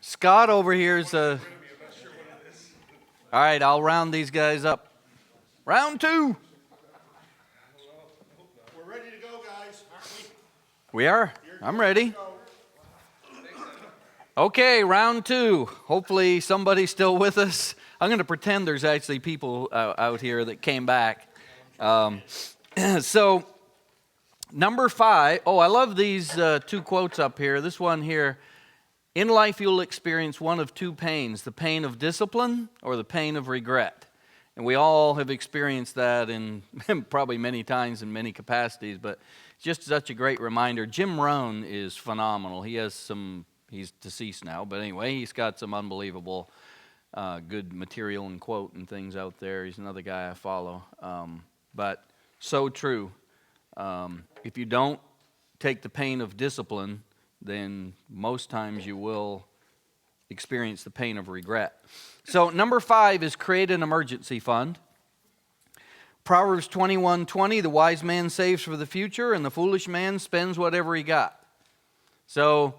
Scott over here is all right, I'll round these guys up. Round two. We're ready to go, guys, aren't we? We are. I'm ready. Okay, round two. Hopefully somebody's still with us. I'm going to pretend there's actually people out here that came back. So, number 5. Oh, I love these two quotes up here. This one here. In life, you'll experience one of two pains, the pain of discipline or the pain of regret. And we all have experienced that in probably many times in many capacities, but just such a great reminder. Jim Rohn is phenomenal. He's deceased now, but anyway, he's got some unbelievable good material and quote and things out there. He's another guy I follow. But so true. If you don't take the pain of discipline, then most times you will experience the pain of regret. So number 5 is create an emergency fund. Proverbs 21:20, the wise man saves for the future and the foolish man spends whatever he got. So,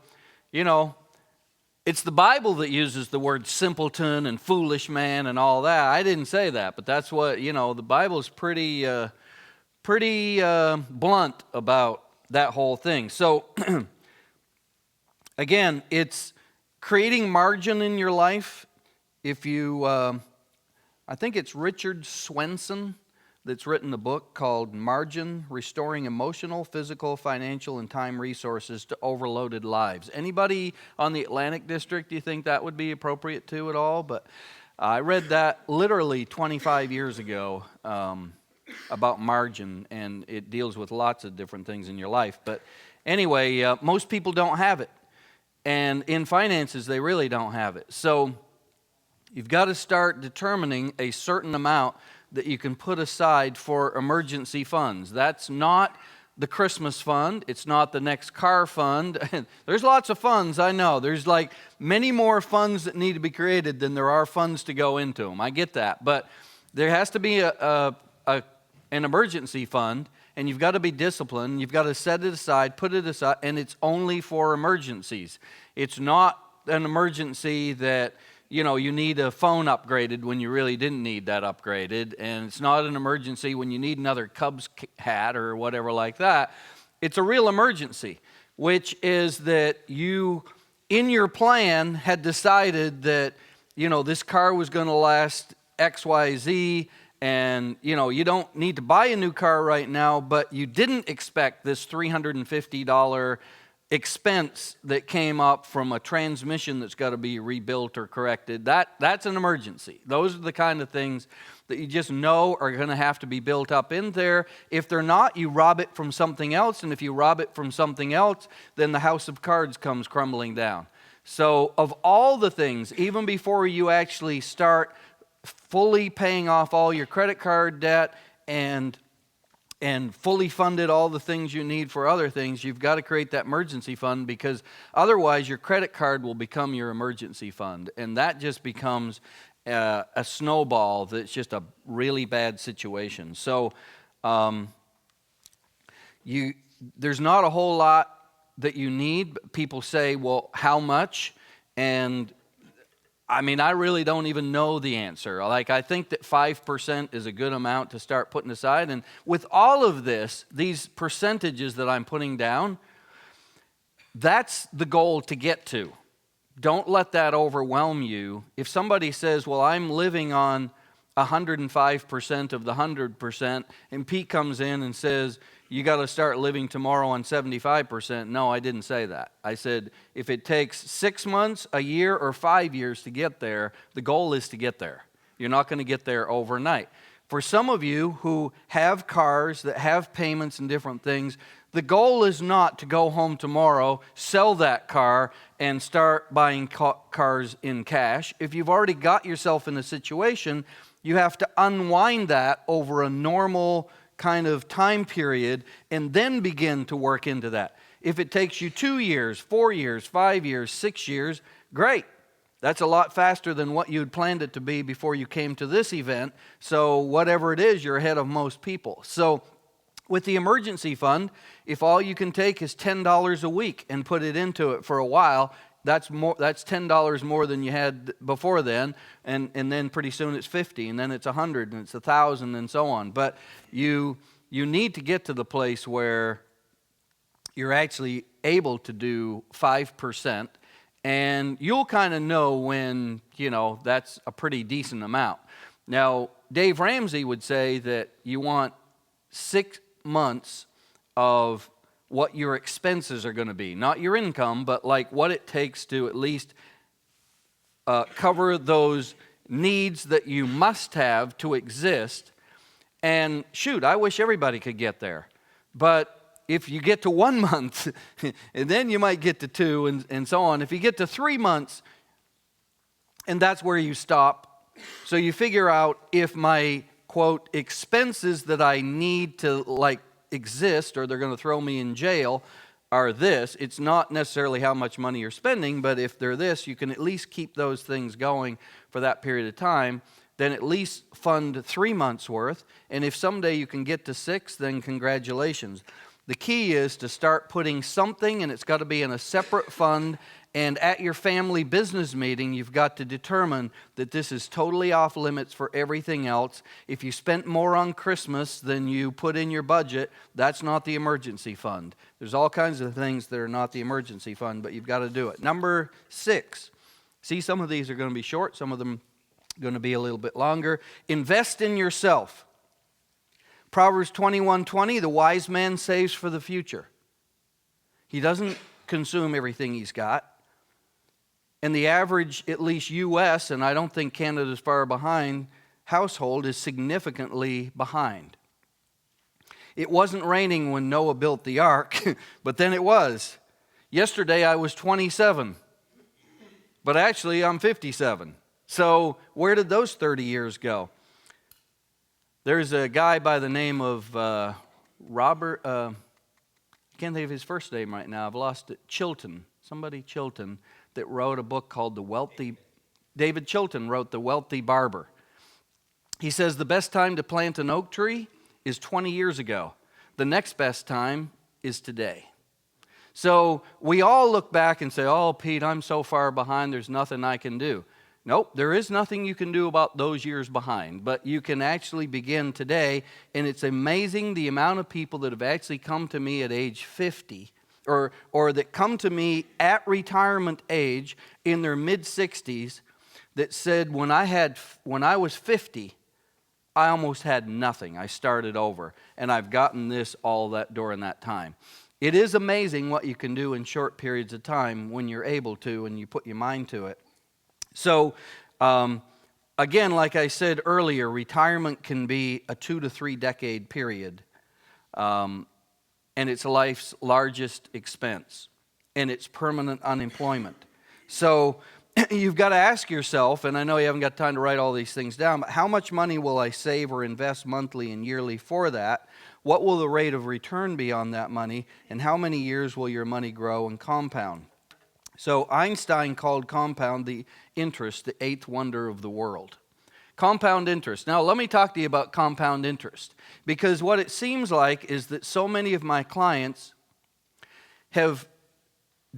it's the Bible that uses the word simpleton and foolish man and all that. I didn't say that, but that's what, the Bible is pretty blunt about that whole thing. So, again, it's creating margin in your life. If you, I think it's Richard Swenson that's written a book called Margin, Restoring Emotional, Physical, Financial, and Time Resources to Overloaded Lives. Anybody on the Atlantic District, do you think that would be appropriate to at all? But I read that literally 25 years ago about margin, and it deals with lots of different things in your life. But anyway, most people don't have it. And in finances, they really don't have it. So you've got to start determining a certain amount that you can put aside for emergency funds. That's not the Christmas fund. It's not the next car fund. There's lots of funds, I know. There's like many more funds that need to be created than there are funds to go into them. I get that. But there has to be an emergency fund, and you've got to be disciplined. You've got to set it aside, put it aside, and it's only for emergencies. It's not an emergency that you need a phone upgraded when you really didn't need that upgraded, and it's not an emergency when you need another Cubs hat or whatever like that. It's a real emergency, which is that you, in your plan, had decided that, this car was going to last X, Y, Z, and, you don't need to buy a new car right now, but you didn't expect this $350 expense that came up from a transmission that's got to be rebuilt or corrected. That's an emergency. Those are the kind of things that you just know are going to have to be built up in there. If they're not, you rob it from something else, and if you rob it from something else, then the house of cards comes crumbling down. So of all the things, even before you actually start fully paying off all your credit card debt and fully funded all the things you need for other things, you've got to create that emergency fund, because otherwise your credit card will become your emergency fund, and that just becomes a snowball that's just a really bad situation. So there's not a whole lot that you need. People say, well, how much? And I really don't even know the answer. I think that 5% is a good amount to start putting aside. And with all of this, these percentages that I'm putting down, that's the goal to get to. Don't let that overwhelm you. If somebody says, well, I'm living on 105% of the 100%, and Pete comes in and says, you got to start living tomorrow on 75%. No, I didn't say that. I said, if it takes 6 months, a year, or 5 years to get there, the goal is to get there. You're not going to get there overnight. For some of you who have cars that have payments and different things, the goal is not to go home tomorrow, sell that car, and start buying cars in cash. If you've already got yourself in a situation, you have to unwind that over a normal kind of time period and then begin to work into that. If it takes you 2 years, 4 years, 5 years, 6 years, great. That's a lot faster than what you'd planned it to be before you came to this event. So whatever it is, you're ahead of most people. So with the emergency fund, if all you can take is $10 a week and put it into it for a while, That's $10 more than you had before then, and then pretty soon it's 50, and then it's 100, and it's 1,000, and so on. But you need to get to the place where you're actually able to do 5%, and you'll kind of know when, that's a pretty decent amount. Now, Dave Ramsey would say that you want 6 months of what your expenses are going to be. Not your income, but like what it takes to at least cover those needs that you must have to exist. And shoot, I wish everybody could get there. But if you get to 1 month, and then you might get to 2 and so on. If you get to 3 months, and that's where you stop. So you figure out if my, quote, expenses that I need to exist or they're going to throw me in jail are this. It's not necessarily how much money you're spending, but if they're this, you can at least keep those things going for that period of time. Then at least fund 3 months worth. And if someday you can get to 6, then congratulations. The key is to start putting something, and it's got to be in a separate fund. And at your family business meeting, you've got to determine that this is totally off limits for everything else. If you spent more on Christmas than you put in your budget, that's not the emergency fund. There's all kinds of things that are not the emergency fund, but you've got to do it. Number 6. See, some of these are going to be short. Some of them are going to be a little bit longer. Invest in yourself. Proverbs 21:20, the wise man saves for the future. He doesn't consume everything he's got. And the average, at least U.S., and I don't think Canada's far behind, household is significantly behind. It wasn't raining when Noah built the ark, but then it was. Yesterday I was 27, but actually I'm 57. So where did those 30 years go? There's a guy by the name of Robert, I can't think of his first name right now, I've lost it, Chilton, that wrote a book called David Chilton wrote The Wealthy Barber. He says the best time to plant an oak tree is 20 years ago. The next best time is today. So we all look back and say, oh, Pete, I'm so far behind, there's nothing I can do. Nope, there is nothing you can do about those years behind, but you can actually begin today, and it's amazing the amount of people that have actually come to me at age 50 or that come to me at retirement age in their mid-60s that said, when I was 50, I almost had nothing. I started over, and I've gotten this during that time. It is amazing what you can do in short periods of time when you're able to and you put your mind to it. So, again, like I said earlier, retirement can be a 2 to 3 decade period. And it's life's largest expense, and it's permanent unemployment. So you've got to ask yourself, and I know you haven't got time to write all these things down, but how much money will I save or invest monthly and yearly for that? What will the rate of return be on that money, and how many years will your money grow and compound? So Einstein called compound the interest the 8th wonder of the world. Compound interest. Now, let me talk to you about compound interest, because what it seems like is that so many of my clients have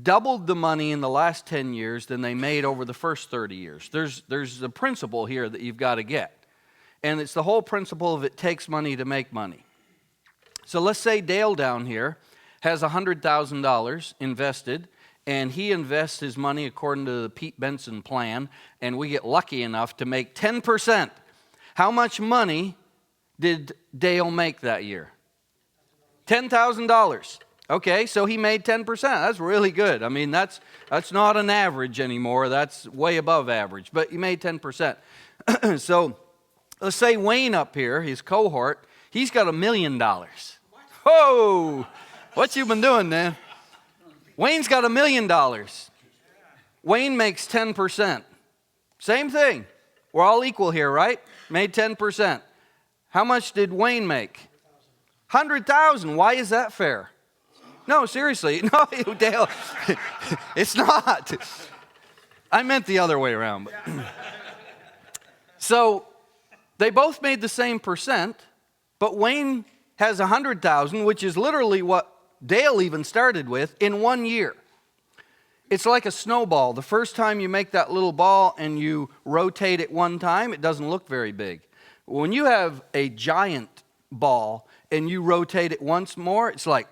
doubled the money in the last 10 years than they made over the first 30 years. There's a principle here that you've got to get, and it's the whole principle of it takes money to make money. So let's say Dale down here has $100,000 invested, and he invests his money according to the Pete Benson plan, and we get lucky enough to make 10%. How much money did Dale make that year? $10,000. Okay, so he made 10%. That's really good. I mean, that's not an average anymore. That's way above average, but he made 10%. So let's say Wayne up here, his cohort, he's got $1 million. Whoa! What you been doing, man? Wayne's got $1 million. Wayne makes 10%. Same thing. We're all equal here, right? Made 10%. How much did Wayne make? $100,000. Why is that fair? No, seriously. No, Dale. It's not. I meant the other way around. So they both made the same percent, but Wayne has $100,000, which is literally what Dale even started with in 1 year. It's like a snowball. The first time you make that little ball and you rotate it one time, it doesn't look very big. When you have a giant ball and you rotate it once more, it's like,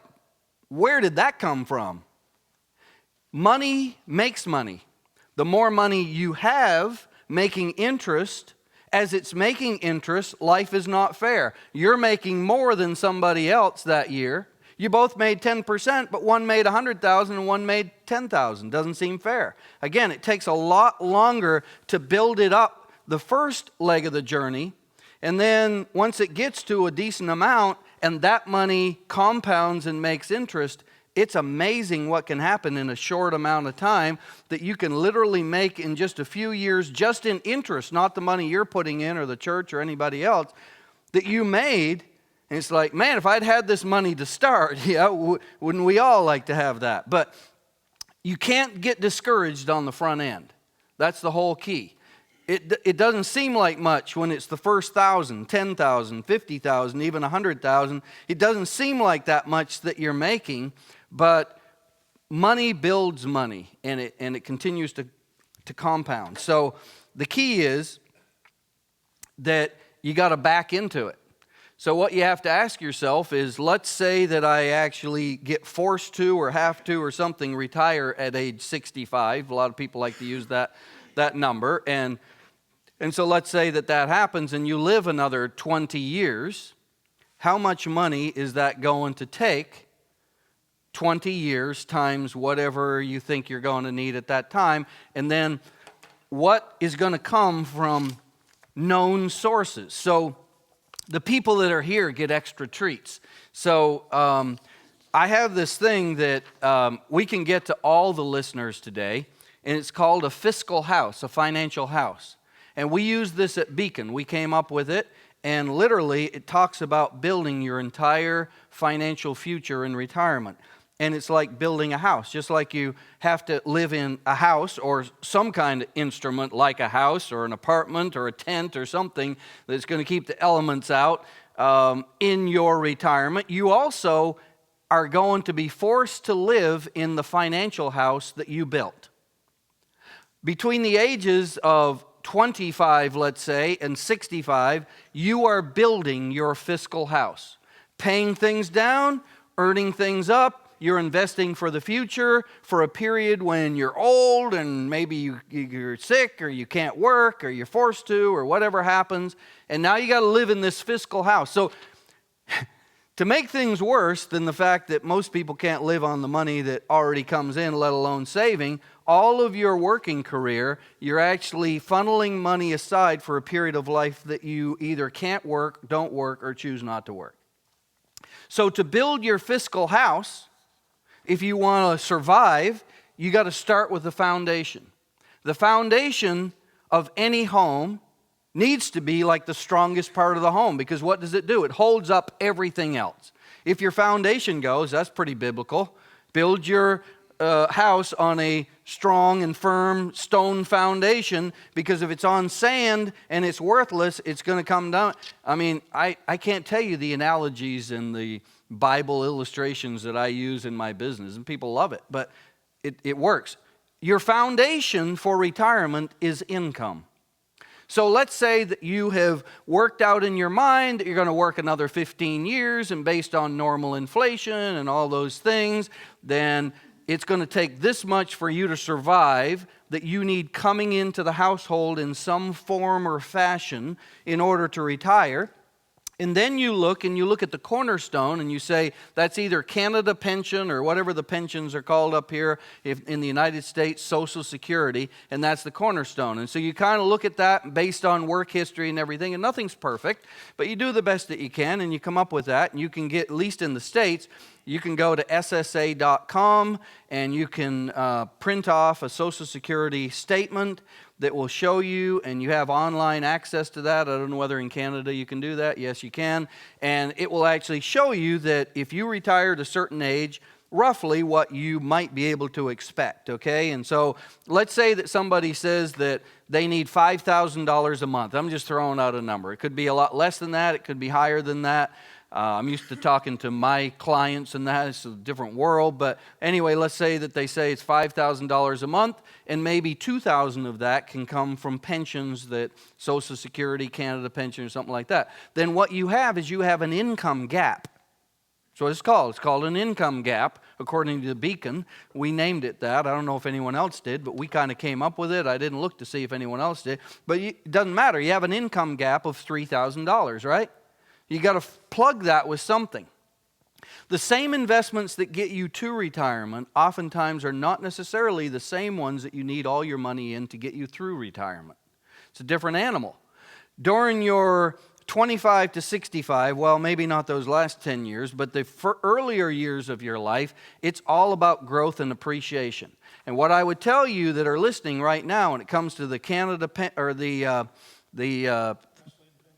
where did that come from? Money makes money. The more money you have making interest, as it's making interest, life is not fair. You're making more than somebody else that year. You both made 10%, but one made 100,000 and one made 10,000. Doesn't seem fair. Again, it takes a lot longer to build it up the first leg of the journey. And then once it gets to a decent amount and that money compounds and makes interest, it's amazing what can happen in a short amount of time that you can literally make in just a few years, just in interest, not the money you're putting in or the church or anybody else, that you made. And it's like, man, if I'd had this money to start, yeah, wouldn't we all like to have that? But you can't get discouraged on the front end. That's the whole key. It doesn't seem like much when it's the first 1,000, 10,000, 50,000, even 100,000. It doesn't seem like that much that you're making, but money builds money, and it continues to compound. So the key is that you got to back into it. So what you have to ask yourself is, let's say that I actually get forced to or have to or something retire at age 65. A lot of people like to use that number. And so let's say that happens and you live another 20 years. How much money is that going to take? 20 years times whatever you think you're going to need at that time. And then what is going to come from known sources? So the people that are here get extra treats. So I have this thing that we can get to all the listeners today, and it's called a fiscal house, a financial house. And we use this at Beacon. We came up with it, and literally it talks about building your entire financial future in retirement. And it's like building a house, just like you have to live in a house or some kind of instrument like a house or an apartment or a tent or something that's going to keep the elements out in your retirement. You also are going to be forced to live in the financial house that you built. Between the ages of 25, let's say, and 65, you are building your fiscal house, paying things down, earning things up. You're investing for the future, for a period when you're old and maybe you're sick or you can't work or you're forced to or whatever happens. And now you got to live in this fiscal house. So to make things worse than the fact that most people can't live on the money that already comes in, let alone saving, all of your working career, you're actually funneling money aside for a period of life that you either can't work, don't work, or choose not to work. So to build your fiscal house, if you want to survive, you got to start with the foundation. The foundation of any home needs to be like the strongest part of the home, because what does it do? It holds up everything else. If your foundation goes, that's pretty biblical. Build your house on a strong and firm stone foundation, because if it's on sand and it's worthless, it's going to come down. I mean, I can't tell you the analogies and the Bible illustrations that I use in my business, and people love it, but it works. Your foundation for retirement is income. So let's say that you have worked out in your mind that you're going to work another 15 years, and based on normal inflation and all those things, then it's going to take this much for you to survive that you need coming into the household in some form or fashion in order to retire. And then you look at the cornerstone and you say, that's either Canada pension or whatever the pensions are called up here in the United States, Social Security, and that's the cornerstone. And so you kind of look at that based on work history and everything, and nothing's perfect, but you do the best that you can, and you come up with that, and you can get, at least in the States, you can go to SSA.com and you can print off a Social Security statement that will show you, and you have online access to that. I don't know whether in Canada you can do that. Yes, you can. And it will actually show you that if you retire at a certain age, roughly what you might be able to expect, okay? And so let's say that somebody says that they need $5,000 a month. I'm just throwing out a number. It could be a lot less than that. It could be higher than that. I'm used to talking to my clients and that. It's a different world. But anyway, let's say that they say it's $5,000 a month, and maybe $2,000 of that can come from pensions, that Social Security, Canada pension, or something like that. Then what you have is you have an income gap. That's what it's called. It's called an income gap, according to the Beacon. We named it that. I don't know if anyone else did, but we kind of came up with it. I didn't look to see if anyone else did. But it doesn't matter. You have an income gap of $3,000, right? You got to plug that with something. The same investments that get you to retirement oftentimes are not necessarily the same ones that you need all your money in to get you through retirement. It's a different animal. During your 25 to 65, well, maybe not those last 10 years, but the earlier years of your life, it's all about growth and appreciation. And what I would tell you that are listening right now when it comes to the Canada or the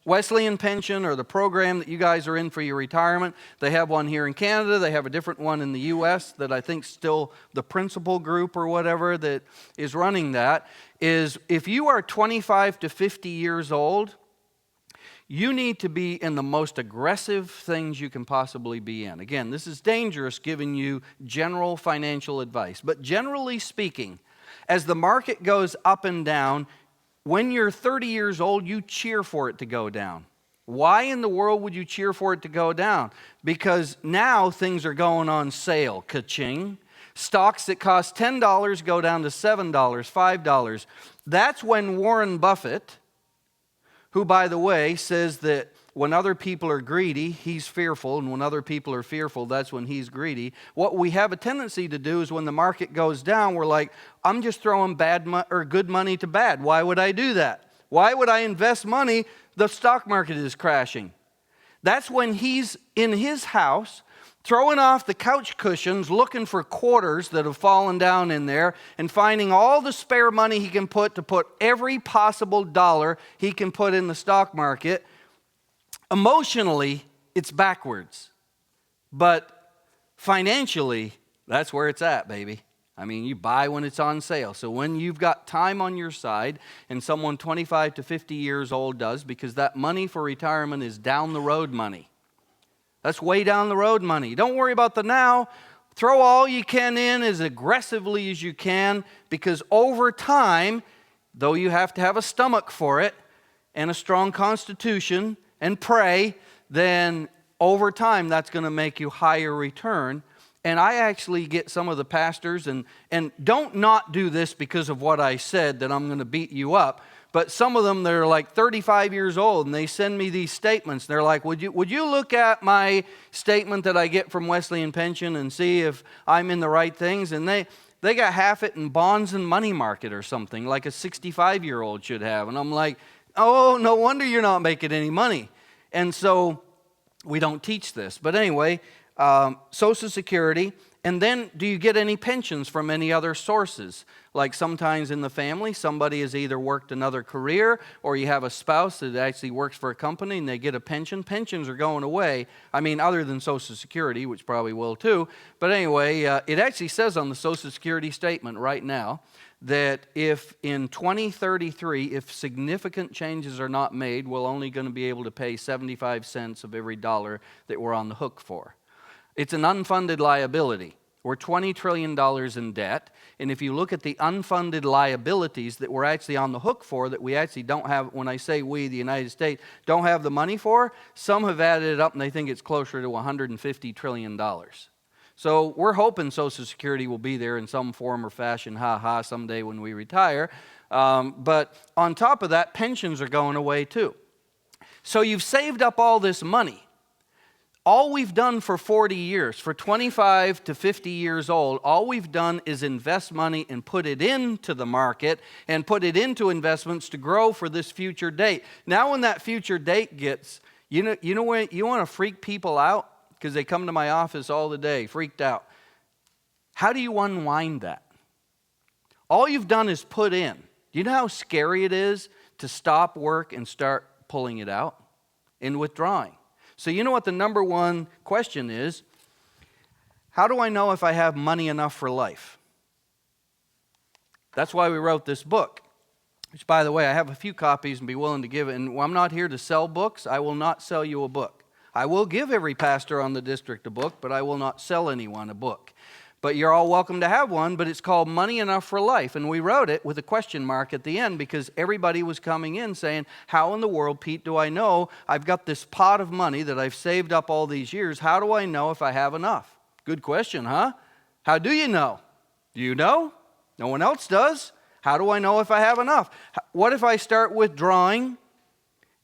Wesleyan pension, or the program that you guys are in for your retirement. They have one here in Canada. They have a different one in the U.S. that I think still the principal group or whatever that is running that, is if you are 25 to 50 years old, you need to be in the most aggressive things you can possibly be in. Again, this is dangerous giving you general financial advice. But generally speaking, as the market goes up and down, when you're 30 years old, you cheer for it to go down. Why in the world would you cheer for it to go down? Because now things are going on sale. Ka-ching. Stocks that cost $10 go down to $7, $5. That's when Warren Buffett, who, by the way, says that when other people are greedy, he's fearful, and when other people are fearful, that's when he's greedy. What we have a tendency to do is when the market goes down, we're like, I'm just throwing good money to bad. Why would I do that? Why would I invest money? The stock market is crashing. That's when he's in his house, throwing off the couch cushions, looking for quarters that have fallen down in there, and finding all the spare money he can put to put every possible dollar he can put in the stock market. Emotionally, it's backwards. But financially, that's where it's at, baby. I mean, you buy when it's on sale. So when you've got time on your side, and someone 25 to 50 years old does, because that money for retirement is down the road money. That's way down the road money. Don't worry about the now. Throw all you can in as aggressively as you can, because over time, though you have to have a stomach for it and a strong constitution and pray, then over time that's going to make you higher return. And I actually get some of the pastors, and don't not do this because of what I said that I'm going to beat you up, but some of them, they're like 35 years old, and they send me these statements. They're like, would you look at my statement that I get from Wesleyan Pension and see if I'm in the right things? And they got half it in bonds and money market or something, like a 65-year-old should have. And I'm like, oh, no wonder you're not making any money. And so we don't teach this. But anyway, Social Security. And then, do you get any pensions from any other sources? Like sometimes in the family, somebody has either worked another career, or you have a spouse that actually works for a company and they get a pension. Pensions are going away. I mean, other than Social Security, which probably will too. But anyway, it actually says on the Social Security statement right now that if in 2033, if significant changes are not made, we're only going to be able to pay 75 cents of every dollar that we're on the hook for. It's an unfunded liability. We're $20 trillion in debt, and if you look at the unfunded liabilities that we're actually on the hook for, that we actually don't have, when I say we, the United States, don't have the money for, some have added it up and they think it's closer to $150 trillion. So we're hoping Social Security will be there in some form or fashion, someday when we retire. But on top of that, pensions are going away too. So you've saved up all this money. All we've done for 40 years, for 25 to 50 years old, all we've done is invest money and put it into the market and put it into investments to grow for this future date. Now when that future date gets, you know when you want to freak people out? Because they come to my office all the day, freaked out. How do you unwind that? All you've done is put in. Do you know how scary it is to stop work and start pulling it out and withdrawing? So you know what the number one question is? How do I know if I have money enough for life? That's why we wrote this book, which, by the way, I have a few copies and be willing to give it. And I'm not here to sell books. I will not sell you a book. I will give every pastor on the district a book, but I will not sell anyone a book. But you're all welcome to have one, but it's called Money Enough for Life. And we wrote it with a question mark at the end because everybody was coming in saying, how in the world, Pete, do I know I've got this pot of money that I've saved up all these years? How do I know if I have enough? Good question, huh? How do you know? Do you know? No one else does. How do I know if I have enough? What if I start withdrawing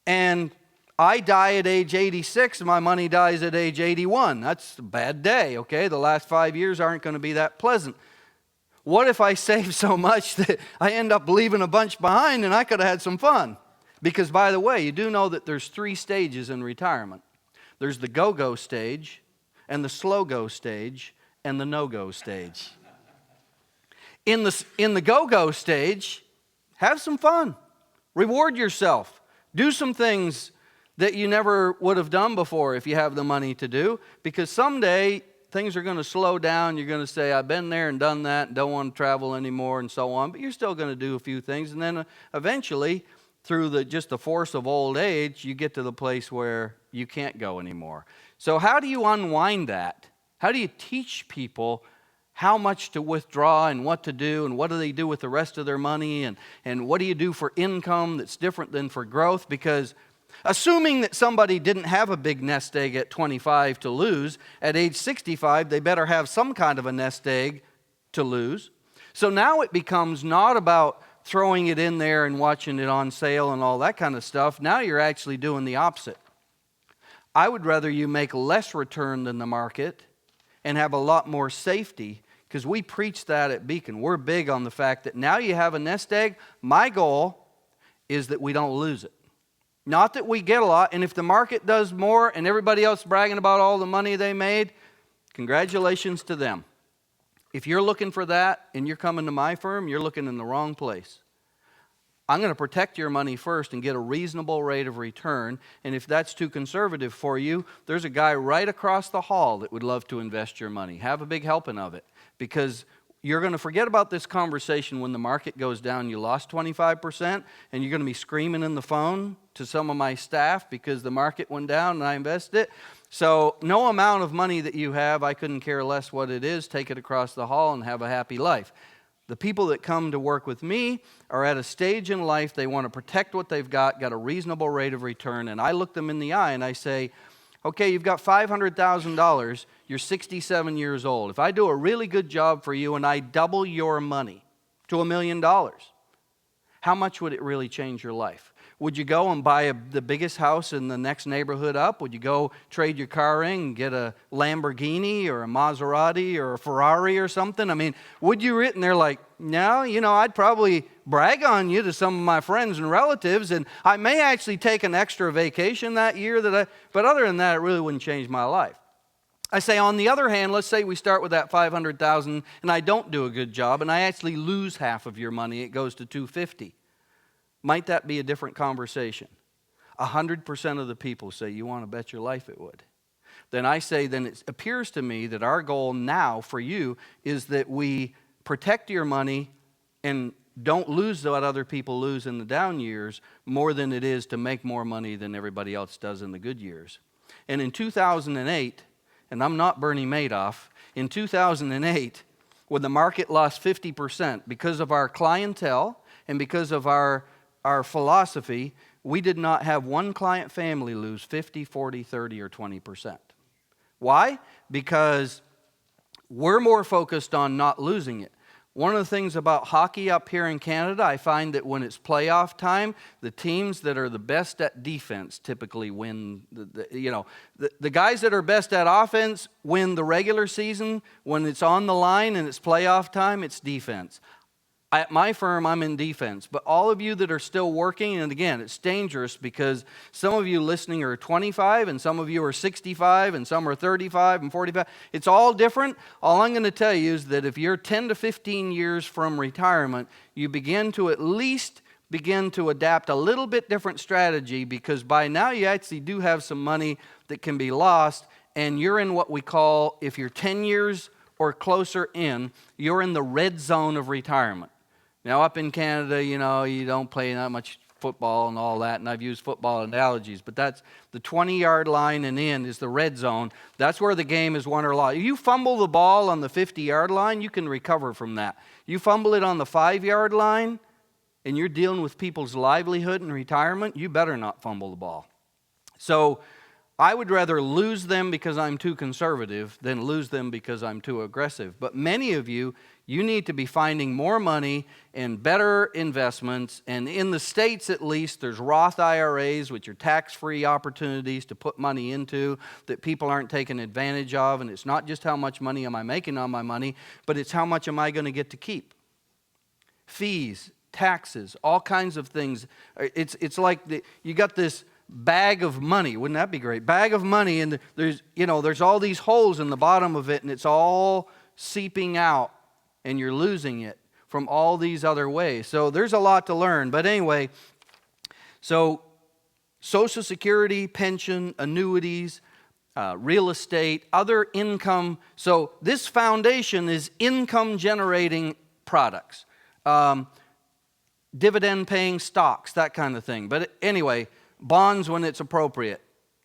and I die at age 86 and my money dies at age 81? That's a bad day, okay? The last 5 years aren't going to be that pleasant. What if I save so much that I end up leaving a bunch behind and I could have had some fun? Because, by the way, you do know that there's 3 stages in retirement. There's the go-go stage, and the slow-go stage, and the no-go stage. In the go-go stage, have some fun. Reward yourself. Do some things that you never would have done before if you have the money to do, because someday things are going to slow down. You're going to say, I've been there and done that and don't want to travel anymore and so on, but you're still going to do a few things, and then eventually, through just the force of old age, you get to the place where you can't go anymore. So how do you unwind that? How do you teach people how much to withdraw and what to do, and what do they do with the rest of their money, and what do you do for income that's different than for growth? Because assuming that somebody didn't have a big nest egg at 25 to lose, at age 65, they better have some kind of a nest egg to lose. So now it becomes not about throwing it in there and watching it on sale and all that kind of stuff. Now you're actually doing the opposite. I would rather you make less return than the market and have a lot more safety, because we preach that at Beacon. We're big on the fact that now you have a nest egg. My goal is that we don't lose it. Not that we get a lot, and if the market does more and everybody else bragging about all the money they made, congratulations to them. If you're looking for that and you're coming to my firm, you're looking in the wrong place. I'm going to protect your money first and get a reasonable rate of return. And if that's too conservative for you, there's a guy right across the hall that would love to invest your money. Have a big helping of it, because you're going to forget about this conversation when the market goes down. You lost 25%, and you're going to be screaming in the phone to some of my staff because the market went down and I invested it. So no amount of money that you have, I couldn't care less what it is. Take it across the hall and have a happy life. The people that come to work with me are at a stage in life they want to protect what they've got a reasonable rate of return, and I look them in the eye and I say, okay, you've got $500,000, you're 67 years old. If I do a really good job for you and I double your money to $1 million, how much would it really change your life? Would you go and buy the biggest house in the next neighborhood up? Would you go trade your car in and get a Lamborghini or a Maserati or a Ferrari or something? I mean, would you written there like, no, I'd probably brag on you to some of my friends and relatives, and I may actually take an extra vacation that year, but other than that, it really wouldn't change my life. I say, on the other hand, let's say we start with that $500,000 and I don't do a good job and I actually lose half of your money. It goes to $250,000. Might that be a different conversation? 100% of the people say, you want to bet your life it would. Then I say, then it appears to me that our goal now for you is that we protect your money and don't lose what other people lose in the down years more than it is to make more money than everybody else does in the good years. And in 2008, and I'm not Bernie Madoff, in 2008, when the market lost 50% because of our clientele and because of our philosophy, we did not have one client family lose 50, 40, 30, or 20%. Why? Because we're more focused on not losing it. One of the things about hockey up here in Canada, I find that when it's playoff time, the teams that are the best at defense typically win. The guys that are best at offense win the regular season. When it's on the line and it's playoff time, it's defense. At my firm, I'm in defense. But all of you that are still working, and again, it's dangerous because some of you listening are 25, and some of you are 65, and some are 35 and 45. It's all different. All I'm going to tell you is that if you're 10 to 15 years from retirement, you begin to at least begin to adapt a little bit different strategy, because by now you actually do have some money that can be lost, and you're in what we call, if you're 10 years or closer in, you're in the red zone of retirement. Now, up in Canada, you don't pay that much football and all that, and I've used football analogies, but that's the 20-yard line and in is the red zone. That's where the game is won or lost. If you fumble the ball on the 50-yard line, you can recover from that. You fumble it on the 5-yard line, and you're dealing with people's livelihood and retirement, you better not fumble the ball. So I would rather lose them because I'm too conservative than lose them because I'm too aggressive. But many of you, you need to be finding more money and better investments. And in the States, at least, there's Roth IRAs, which are tax-free opportunities to put money into that people aren't taking advantage of. And it's not just how much money am I making on my money, but it's how much am I going to get to keep. Fees, taxes, all kinds of things. It's like you got this bag of money. Wouldn't that be great? Bag of money, and there's all these holes in the bottom of it, and it's all seeping out, and you're losing it from all these other ways. So there's a lot to learn. But anyway, so Social Security, pension, annuities, real estate, other income. So this foundation is income-generating products. Dividend-paying stocks, that kind of thing. But anyway, bonds when it's appropriate.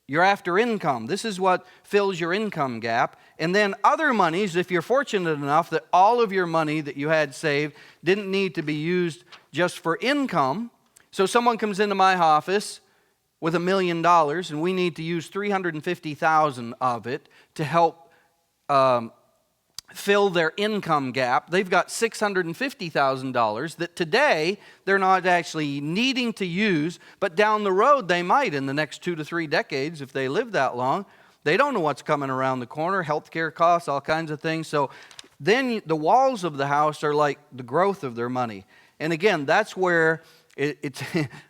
You're after income. This is what fills your income gap. And then other monies, if you're fortunate enough that all of your money that you had saved didn't need to be used just for income. So someone comes into my office with $1 million, and we need to use $350,000 of it to help fill their income gap. They've got $650,000 that today they're not actually needing to use, but down the road they might in the next 2 to 3 decades if they live that long. They don't know what's coming around the corner, healthcare costs, all kinds of things. So then the walls of the house are like the growth of their money. And again, that's where it's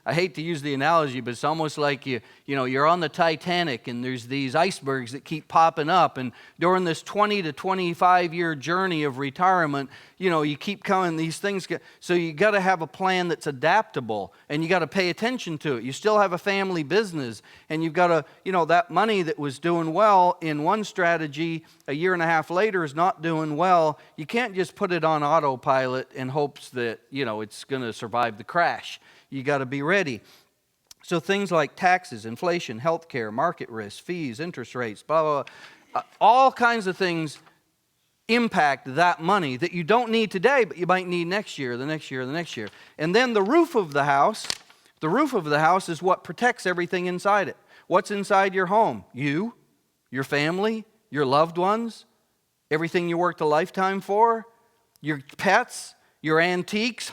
I hate to use the analogy, but it's almost like you're on the Titanic and there's these icebergs that keep popping up, and during this 20 to 25 year journey of retirement, you keep coming, these things so you got to have a plan that's adaptable, and you got to pay attention to it. You still have a family business, and you've got to, that money that was doing well in one strategy a year and a half later is not doing well. You can't just put it on autopilot in hopes that, it's going to survive the crash. You got to be ready. So things like taxes, inflation, healthcare, market risk, fees, interest rates, blah, blah, blah, all kinds of things impact that money that you don't need today, but you might need next year, the next year, the next year. And then the roof of the house is what protects everything inside it. What's inside your home? You, your family, your loved ones, everything you worked a lifetime for, your pets, your antiques,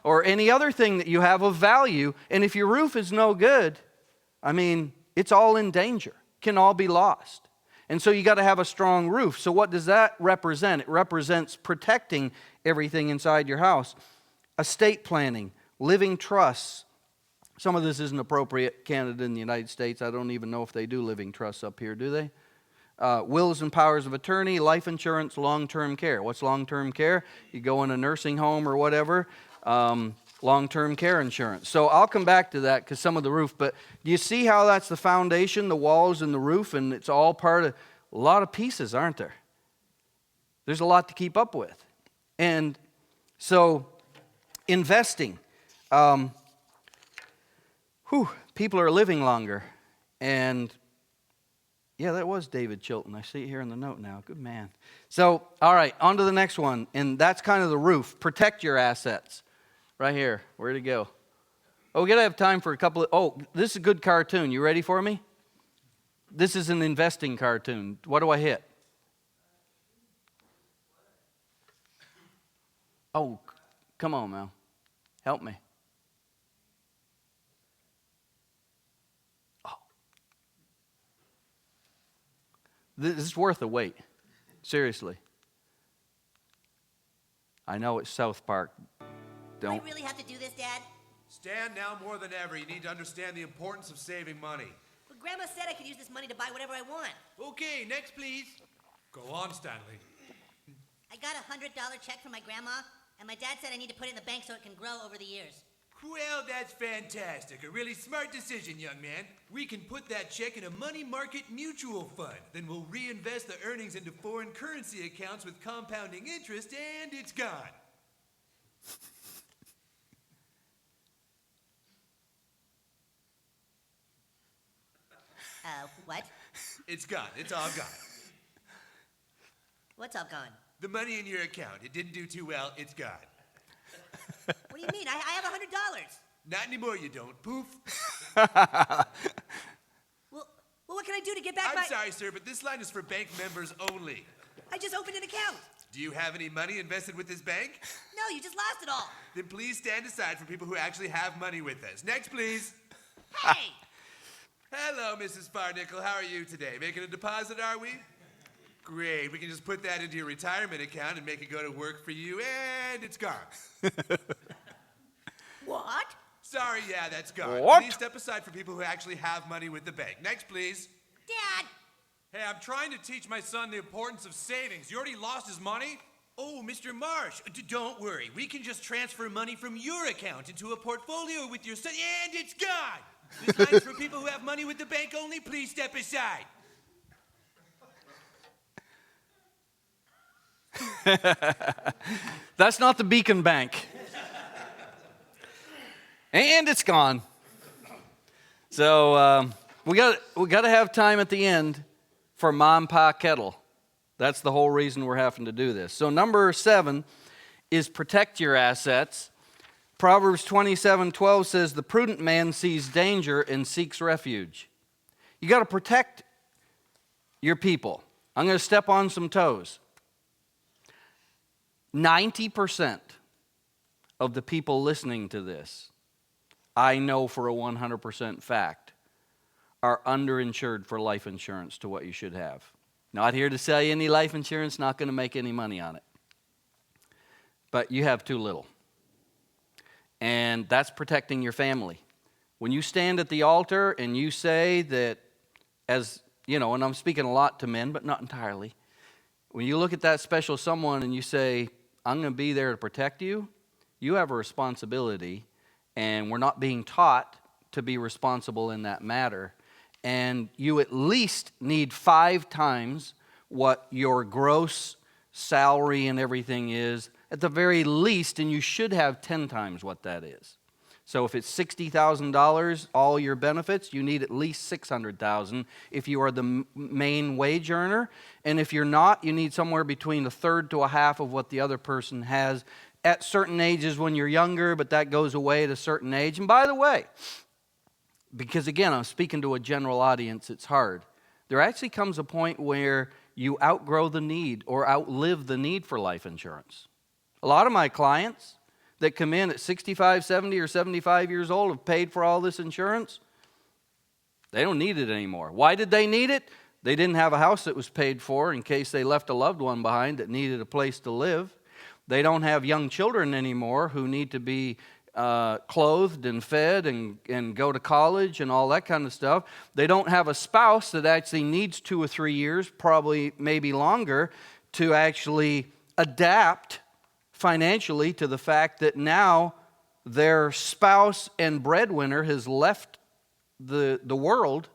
or any other thing that you have of value. And if your roof is no good, it's all in danger, can all be lost. And so you got to have a strong roof. So what does that represent? It represents protecting everything inside your house. Estate planning, living trusts. Some of this isn't appropriate. Canada and the United States, I don't even know if they do living trusts up here, do they? Wills and powers of attorney, life insurance, long-term care. What's long-term care? You go in a nursing home or whatever, long-term care insurance. So I'll come back to that because some of the roof, but do you see how that's the foundation, the walls and the roof, and it's all part of a lot of pieces, aren't there? There's a lot to keep up with. And so investing. People are living longer, and yeah, that was David Chilton. I see it here in the note now. Good man. So, all right, on to the next one. And that's kind of the roof. Protect your assets. Right here. Where'd it go? Oh, we got to have time for a couple of... Oh, this is a good cartoon. You ready for me? This is an investing cartoon. What do I hit? Oh, come on, Mel. Help me. This is worth a wait. Seriously. I know it's South Park. Do I really have to do this, Dad? Stan, now more than ever, you need to understand the importance of saving money. But Grandma said I could use this money to buy whatever I want. Okay, next please. Go on, Stanley. I got a $100 check from my grandma, and my dad said I need to put it in the bank so it can grow over the years. Well, that's fantastic. A really smart decision, young man. We can put that check in a money market mutual fund. Then we'll reinvest the earnings into foreign currency accounts with compounding interest, and it's gone. What? It's gone. It's all gone. What's all gone? The money in your account. It didn't do too well. It's gone. What do you mean? I have $100. Not anymore, you don't. Poof. Well, what can I do to get back I'm sorry, sir, but this line is for bank members only. I just opened an account. Do you have any money invested with this bank? No, you just lost it all. Then please stand aside for people who actually have money with us. Next, please. Hey! Hello, Mrs. Farnickel. How are you today? Making a deposit, are we? Great. We can just put that into your retirement account and make it go to work for you, and it's gone. What? Sorry, yeah, that's gone. What? Please step aside for people who actually have money with the bank. Next, please. Dad! Hey, I'm trying to teach my son the importance of savings. You already lost his money? Oh, Mr. Marsh, don't worry. We can just transfer money from your account into a portfolio with your son, and it's gone. This line is for people who have money with the bank only. Please step aside. That's not the Beacon Bank. And it's gone. So we got to have time at the end for Mom Pa Kettle. That's the whole reason we're having to do this. So number 7 is protect your assets. Proverbs 27:12 says, the prudent man sees danger and seeks refuge. You got to protect your people. I'm going to step on some toes. 90% of the people listening to this, I know for a 100% fact, are underinsured for life insurance to what you should have. Not here to sell you any life insurance, not going to make any money on it. But you have too little. And that's protecting your family. When you stand at the altar and you say that, as you know, and I'm speaking a lot to men, but not entirely. When you look at that special someone and you say, I'm going to be there to protect you, you have a responsibility, and we're not being taught to be responsible in that matter. And you at least need 5 times what your gross salary and everything is, at the very least, and you should have 10 times what that is. So if it's $60,000, all your benefits, you need at least $600,000 if you are the main wage earner. And if you're not, you need somewhere between a third to a half of what the other person has at certain ages when you're younger, but that goes away at a certain age. And by the way, because again, I'm speaking to a general audience, it's hard. There actually comes a point where you outgrow the need or outlive the need for life insurance. A lot of my clients that come in at 65, 70, or 75 years old have paid for all this insurance. They don't need it anymore. Why did they need it? They didn't have a house that was paid for in case they left a loved one behind that needed a place to live. They don't have young children anymore who need to be clothed and fed and go to college and all that kind of stuff. They don't have a spouse that actually needs 2 or 3 years, probably maybe longer, to actually adapt financially to the fact that now their spouse and breadwinner has left the world,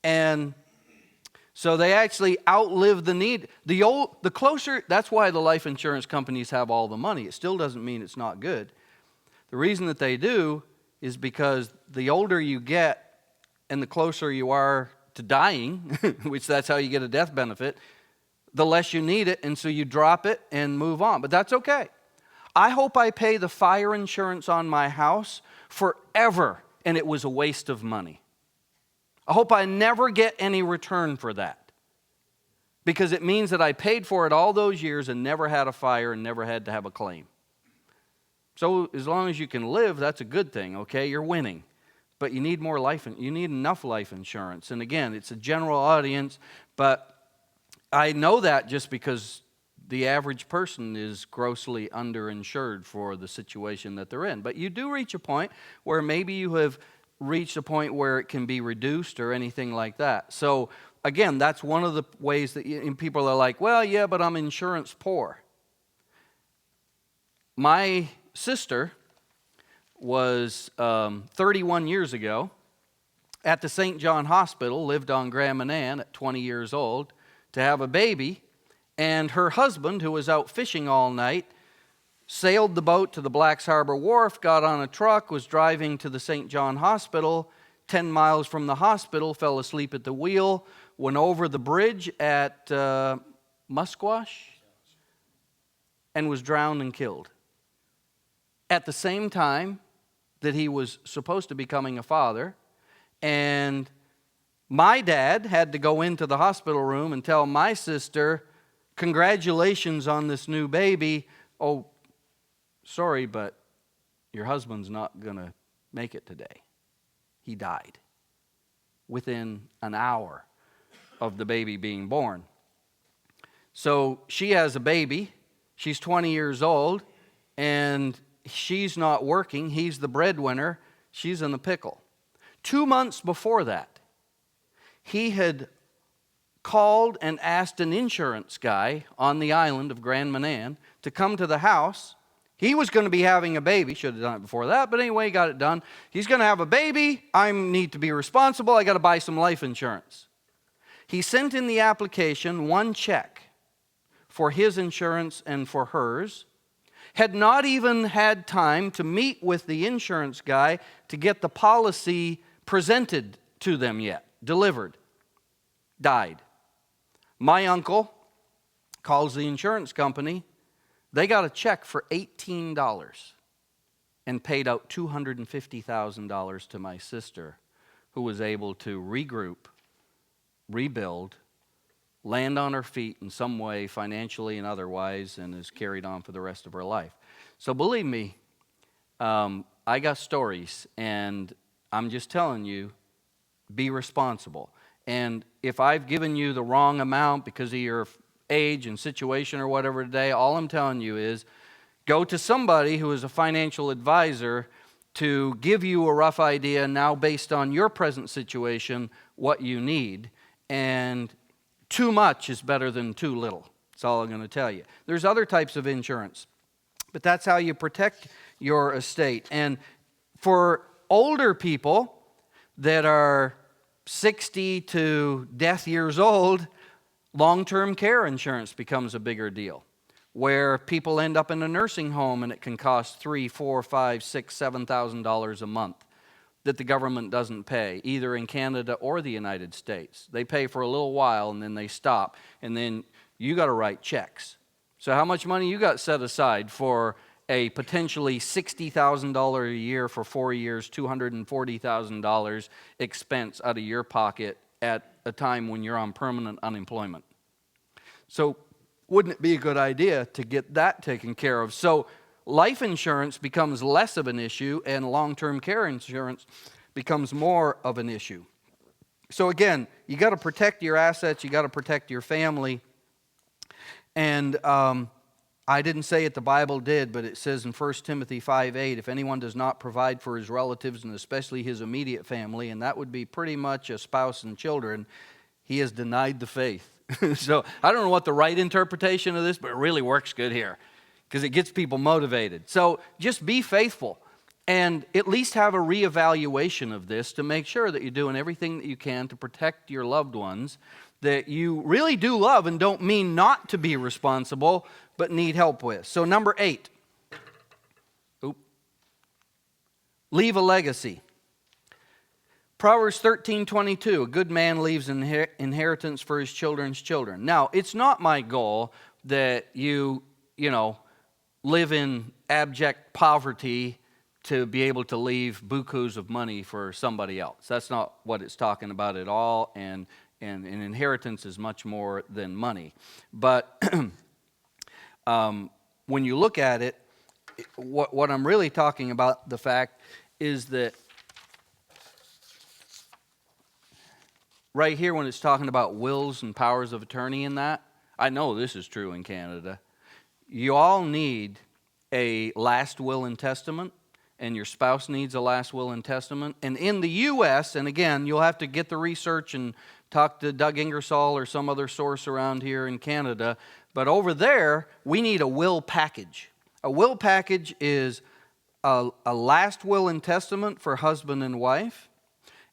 and so they actually outlive the need. The closer, that's why the life insurance companies have all the money. It still doesn't mean it's not good. The reason that they do is because the older you get and the closer you are to dying, which that's how you get a death benefit, the less you need it, and so you drop it and move on. But that's okay. I hope I pay the fire insurance on my house forever, and it was a waste of money. I hope I never get any return for that, because it means that I paid for it all those years and never had a fire and never had to have a claim. So as long as you can live, that's a good thing, okay? You're winning. But you need more you need enough life insurance. And again, it's a general audience, but I know that just because the average person is grossly underinsured for the situation that they're in. But you do reach a point where maybe you have reached a point where it can be reduced or anything like that. So again, that's one of the ways that people are like, well, yeah, but I'm insurance poor. My sister was 31 years ago at the St. John Hospital, lived on Graham and Ann at 20 years old, to have a baby, and her husband, who was out fishing all night, sailed the boat to the Blacks Harbor Wharf, got on a truck, was driving to the St. John Hospital 10 miles from the hospital, fell asleep at the wheel, went over the bridge at Musquash, and was drowned and killed. At the same time that he was supposed to be becoming a father, and my dad had to go into the hospital room and tell my sister, congratulations on this new baby. Oh, sorry, but your husband's not going to make it today. He died within an hour of the baby being born. So she has a baby. She's 20 years old, and she's not working. He's the breadwinner. She's in the pickle. 2 months before that, he had called and asked an insurance guy on the island of Grand Manan to come to the house. He was going to be having a baby. Should have done it before that, but anyway, he got it done. He's going to have a baby. I need to be responsible. I got to buy some life insurance. He sent in the application one check for his insurance and for hers, had not even had time to meet with the insurance guy to get the policy presented to them yet, delivered, died. My uncle calls the insurance company. They got a check for $18 and paid out $250,000 to my sister, who was able to regroup, rebuild, land on her feet in some way, financially and otherwise, and is carried on for the rest of her life. So believe me, I got stories, and I'm just telling you, be responsible. And if I've given you the wrong amount because of your age and situation or whatever today, all I'm telling you is go to somebody who is a financial advisor to give you a rough idea now based on your present situation what you need. And too much is better than too little. That's all I'm going to tell you. There's other types of insurance, but that's how you protect your estate. And for older people that are 60 to death years old, long-term care insurance becomes a bigger deal, where people end up in a nursing home and it can cost $3,000, $4,000, $5,000, $6,000, $7,000 a month that the government doesn't pay, either in Canada or the United States. They pay for a little while and then they stop, and then you got to write checks. So how much money you got set aside for a potentially $60,000 a year for 4 years, $240,000 expense out of your pocket at a time when you're on permanent unemployment? So wouldn't it be a good idea to get that taken care of? So life insurance becomes less of an issue, and long-term care insurance becomes more of an issue. So again, you got to protect your assets, you got to protect your family. And I didn't say it, the Bible did, but it says in 1 Timothy 5:8, if anyone does not provide for his relatives and especially his immediate family, and that would be pretty much a spouse and children, he has denied the faith. So I don't know what the right interpretation of this, but it really works good here because it gets people motivated. So just be faithful and at least have a reevaluation of this to make sure that you're doing everything that you can to protect your loved ones that you really do love and don't mean not to be responsible, but need help with. So number 8, leave a legacy. Proverbs 13:22, a good man leaves inheritance for his children's children. Now, it's not my goal that you live in abject poverty to be able to leave bukus of money for somebody else. That's not what it's talking about at all, and an inheritance is much more than money. But when you look at it, what I'm really talking about, the fact is that right here when it's talking about wills and powers of attorney in that, I know this is true in Canada. You all need a last will and testament, and your spouse needs a last will and testament. And in the U.S., and again, you'll have to get the research and talk to Doug Ingersoll or some other source around here in Canada, but over there, we need a will package. A will package is a last will and testament for husband and wife,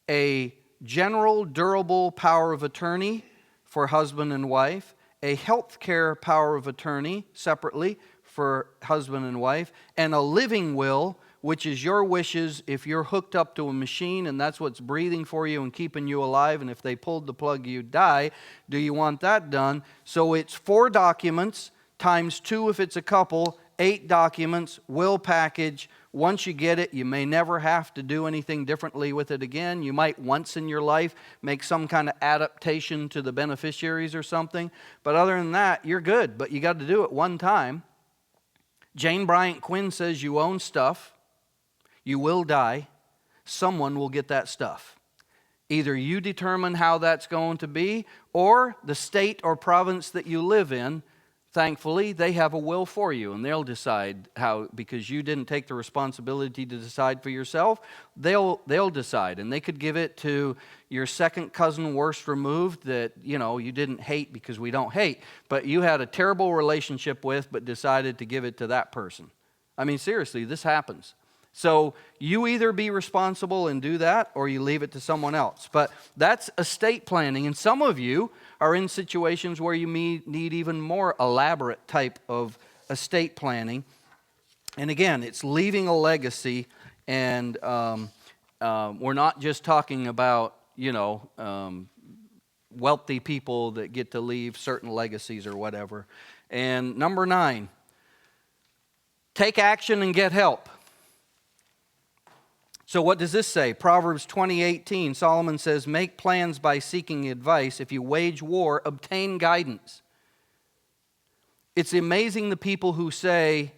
a general durable power of attorney for husband and wife, a health care power of attorney separately for husband and wife, and a living will which is your wishes if you're hooked up to a machine and that's what's breathing for you and keeping you alive, and if they pulled the plug you'd die? Do you want that done? So it's 4 documents times 2 if it's a couple, 8 documents, will package. Once you get it, you may never have to do anything differently with it again. You might once in your life make some kind of adaptation to the beneficiaries or something. But other than that, you're good. But you got to do it one time. Jane Bryant Quinn says you own stuff. You will die. Someone will get that stuff. Either you determine how that's going to be, or the state or province that you live in, thankfully, they have a will for you, and they'll decide how, because you didn't take the responsibility to decide for yourself, they'll decide. And they could give it to your second cousin worst removed that, you didn't hate, because we don't hate, but you had a terrible relationship with, but decided to give it to that person. I mean, seriously, this happens. So you either be responsible and do that, or you leave it to someone else. But that's estate planning, and some of you are in situations where you need even more elaborate type of estate planning. And again, it's leaving a legacy, and we're not just talking about, wealthy people that get to leave certain legacies or whatever. And number 9, take action and get help. So what does this say? Proverbs 20:18, Solomon says, make plans by seeking advice. If you wage war, obtain guidance. It's amazing the people who say,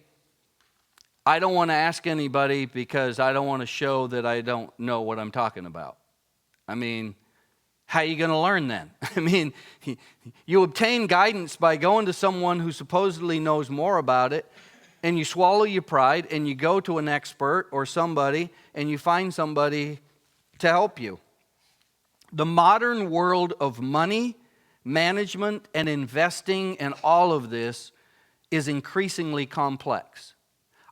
I don't want to ask anybody because I don't want to show that I don't know what I'm talking about. I mean, how are you going to learn then? I mean, you obtain guidance by going to someone who supposedly knows more about it, and you swallow your pride and you go to an expert or somebody and you find somebody to help you. The modern world of money, management, and investing and all of this is increasingly complex.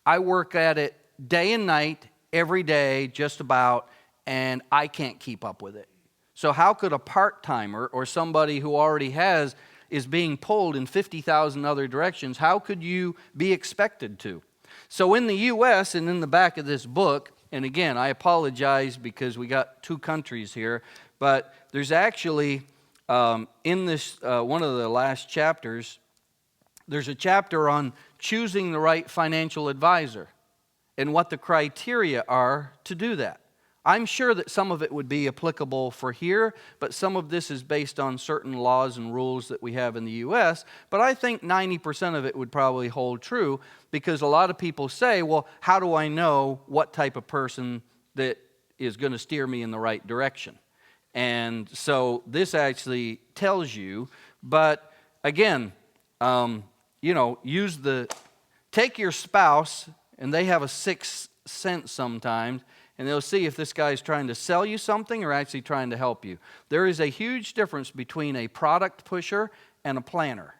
I work at it day and night, every day, just about, and I can't keep up with it. So how could a part-timer or somebody who already is being pulled in 50,000 other directions, how could you be expected to? So in the U.S. and in the back of this book, and again, I apologize because we got 2 countries here, but there's actually, in this, one of the last chapters, there's a chapter on choosing the right financial advisor and what the criteria are to do that. I'm sure that some of it would be applicable for here, but some of this is based on certain laws and rules that we have in the U.S., but I think 90% of it would probably hold true, because a lot of people say, well, how do I know what type of person that is going to steer me in the right direction? And so this actually tells you, but again, take your spouse, and they have a 6th sense sometimes, and they'll see if this guy's trying to sell you something or actually trying to help you. There is a huge difference between a product pusher and a planner.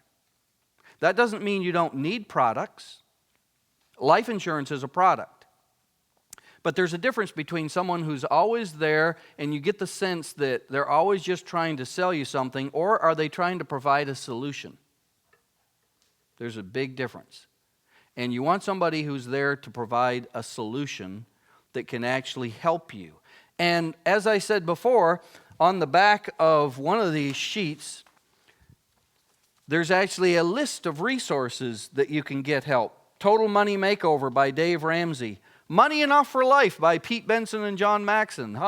That doesn't mean you don't need products. Life insurance is a product. But there's a difference between someone who's always there and you get the sense that they're always just trying to sell you something, or are they trying to provide a solution? There's a big difference. And you want somebody who's there to provide a solution that can actually help you. And as I said before, on the back of one of these sheets, there's actually a list of resources that you can get help. Total Money Makeover by Dave Ramsey. Money Enough for Life by Pete Benson and John Maxon.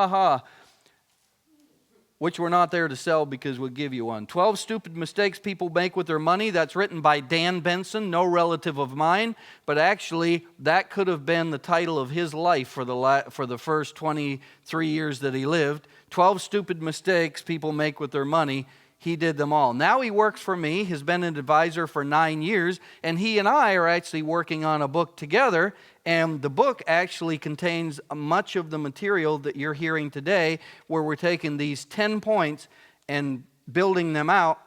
Which we're not there to sell because we'll give you one. 12 Stupid Mistakes People Make with Their Money. That's written by Dan Benson, no relative of mine. But actually, that could have been the title of his life for the first 23 years that he lived. 12 Stupid Mistakes People Make with Their Money. He did them all. Now he works for me, has been an advisor for 9 years, and he and I are actually working on a book together, and the book actually contains much of the material that you're hearing today, where we're taking these 10 points and building them out,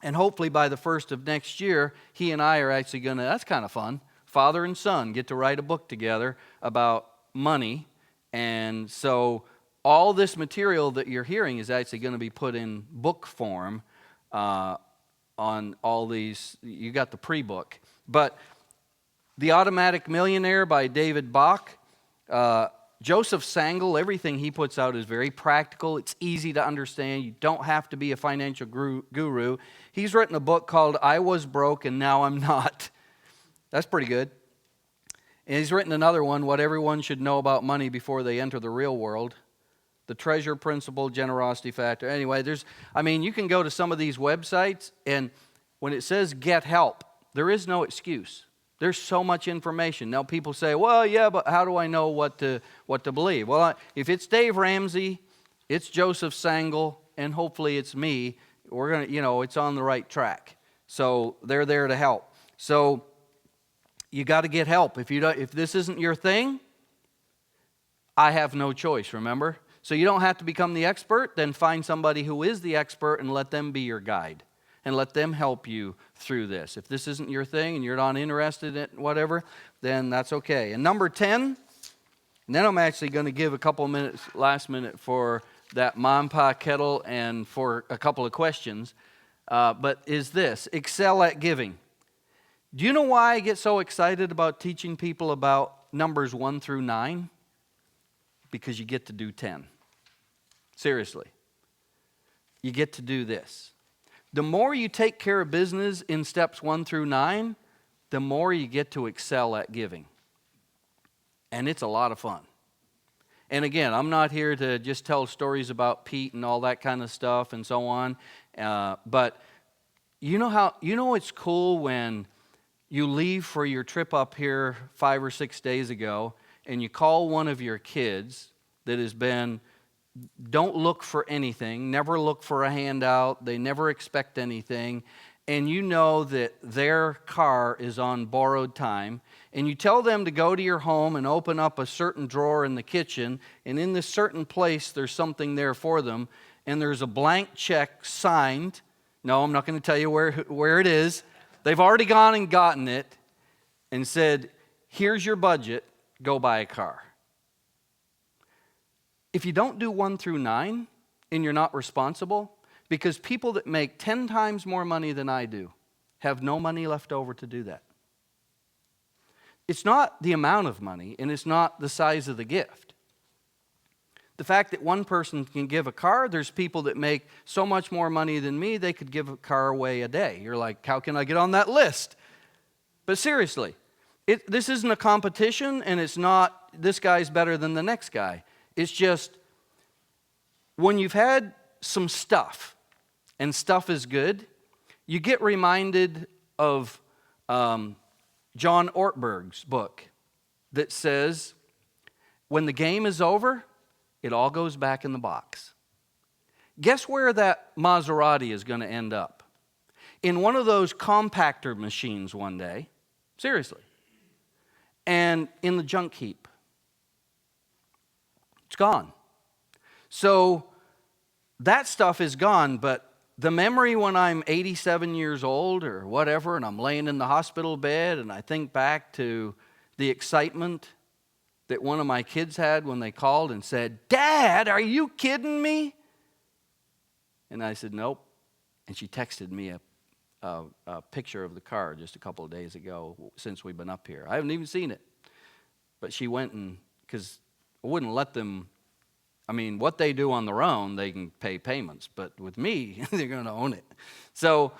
and hopefully by the first of next year, he and I are actually going to, that's kind of fun, father and son get to write a book together about money, and so all this material that you're hearing is actually going to be put in book form on all these. You got the pre-book. But The Automatic Millionaire by David Bach, Joseph Sangle, everything he puts out is very practical. It's easy to understand. You don't have to be a financial guru. He's written a book called I Was Broke and Now I'm Not. That's pretty good. And he's written another one, What Everyone Should Know About Money Before They Enter the Real World. The Treasure Principle, Generosity Factor. Anyway, you can go to some of these websites, and when it says get help, there is no excuse. There's so much information. Now people say, well, yeah, but how do I know what to believe? Well, if it's Dave Ramsey, it's Joseph Sangle, and hopefully it's me, we're going to, it's on the right track. So they're there to help. So you got to get help. If this isn't your thing, I have no choice, remember? So you don't have to become the expert, then find somebody who is the expert and let them be your guide. And let them help you through this. If this isn't your thing and you're not interested in whatever, then that's okay. And number 10, and then I'm actually going to give a couple of minutes, last minute, for that mom pa kettle and for a couple of questions. But is this, excel at giving. Do you know why I get so excited about teaching people about numbers 1 through 9? Because you get to do 10. Seriously. You get to do this. The more you take care of business in steps 1 through 9, the more you get to excel at giving. And it's a lot of fun. And again, I'm not here to just tell stories about Pete and all that kind of stuff and so on. But you know it's cool when you leave for your trip up here 5 or 6 days ago and you call one of your kids that has been, don't look for anything, never look for a handout, they never expect anything, and you know that their car is on borrowed time, and you tell them to go to your home and open up a certain drawer in the kitchen, and in this certain place there's something there for them, and there's a blank check signed. No, I'm not going to tell you where it is. They've already gone and gotten it and said, here's your budget, go buy a car. If you don't do 1 through 9 and you're not responsible, because people that make 10 times more money than I do have no money left over to do that. It's not the amount of money and it's not the size of the gift. The fact that one person can give a car, there's people that make so much more money than me, they could give a car away a day. You're like, how can I get on that list? But seriously, this isn't a competition and it's not this guy's better than the next guy. It's just when you've had some stuff, and stuff is good, you get reminded of John Ortberg's book that says, when the game is over, it all goes back in the box. Guess where that Maserati is going to end up? In one of those compactor machines one day, seriously, and in the junk heap. It's gone. So that stuff is gone, but the memory when I'm 87 years old or whatever, and I'm laying in the hospital bed, and I think back to the excitement that one of my kids had when they called and said, Dad, are you kidding me? And I said, nope. And she texted me a picture of the car just a couple of days ago since we've been up here. I haven't even seen it. But she went and, because I wouldn't let them, what they do on their own, they can pay payments. But with me, they're going to own it. So,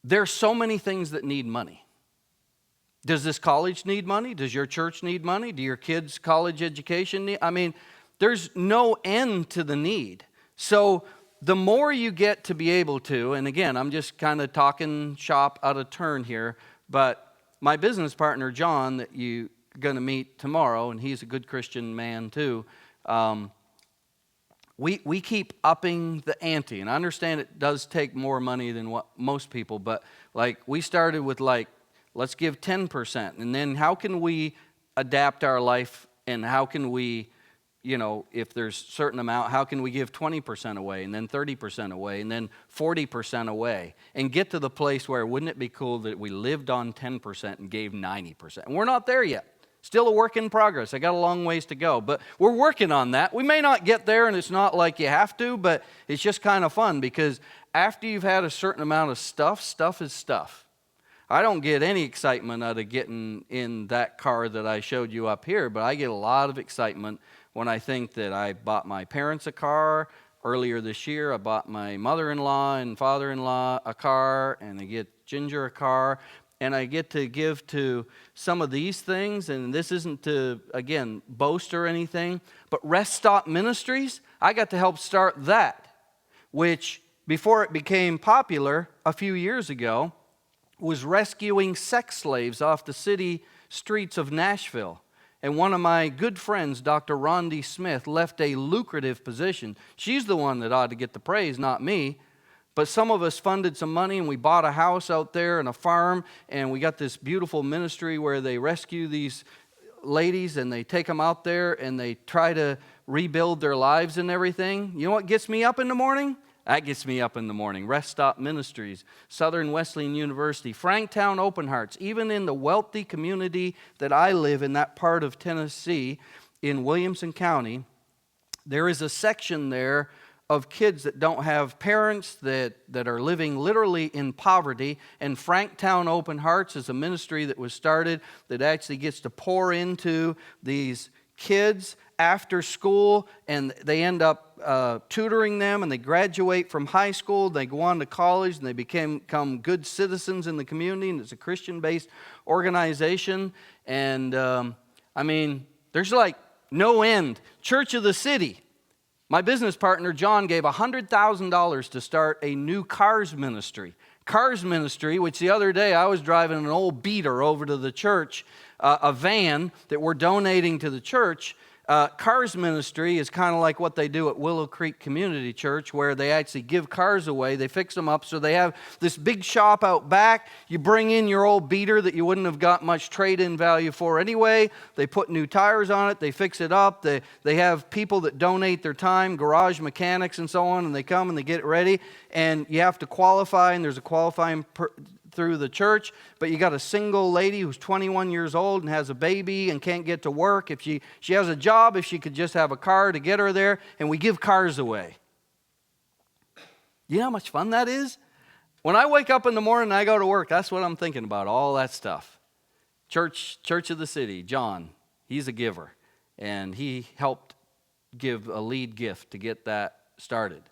there's so many things that need money. Does this college need money? Does your church need money? Do your kids' college education need? There's no end to the need. So the more you get to be able to, and again, I'm just kind of talking shop out of turn here, but my business partner, John, that you're going to meet tomorrow, and he's a good Christian man too, we keep upping the ante. And I understand it does take more money than what most people, but we started with let's give 10%. And then how can we adapt our life, and how can we, if there's a certain amount, how can we give 20% away, and then 30% away, and then 40% away, and get to the place where wouldn't it be cool that we lived on 10% and gave 90%? And we're not there yet. Still a work in progress. I got a long ways to go, but we're working on that. We may not get there, and it's not like you have to, but it's just kind of fun because after you've had a certain amount of stuff, stuff is stuff. I don't get any excitement out of getting in that car that I showed you up here, but I get a lot of excitement when I think that I bought my parents a car. Earlier this year, I bought my mother-in-law and father-in-law a car, and I get Ginger a car, and I get to give to some of these things, and this isn't to, again, boast or anything, but Rest Stop Ministries, I got to help start that, which before it became popular a few years ago, was rescuing sex slaves off the city streets of Nashville. And one of my good friends, Dr. Rondi Smith, left a lucrative position. She's the one that ought to get the praise, not me. But some of us funded some money, and we bought a house out there and a farm, and we got this beautiful ministry where they rescue these ladies, and they take them out there, and they try to rebuild their lives and everything. You know what gets me up in the morning? That gets me up in the morning. Rest Stop Ministries, Southern Wesleyan University, Franktown Open Hearts. Even in the wealthy community that I live in, that part of Tennessee, in Williamson County, there is a section there of kids that don't have parents, that are living literally in poverty. And Franktown Open Hearts is a ministry that was started that actually gets to pour into these kids after school, and they end up tutoring them, and they graduate from high school, they go on to college, and they become good citizens in the community, and it's a Christian-based organization. And I mean, there's like no end. Church of the City. My business partner, John, gave $100,000 to start a new cars ministry. Cars ministry, which the other day I was driving an old beater over to the church, a van that we're donating to the church. Cars ministry is kind of like what they do at Willow Creek Community Church, where they actually give cars away. They fix them up so they have this big shop out back. You bring in your old beater that you wouldn't have got much trade-in value for anyway. They put new tires on it. They fix it up. They have people that donate their time, garage mechanics and so on, and they come and they get it ready. And you have to qualify, and there's a qualifying through the church, but you got a single lady who's 21 years old and has a baby and can't get to work. If she has a job, if she could just have a car to get her there, and we give cars away. You know how much fun that is? When I wake up in the morning and I go to work, that's what I'm thinking about, all that stuff. Church of the City, John, he's a giver, and he helped give a lead gift to get that started.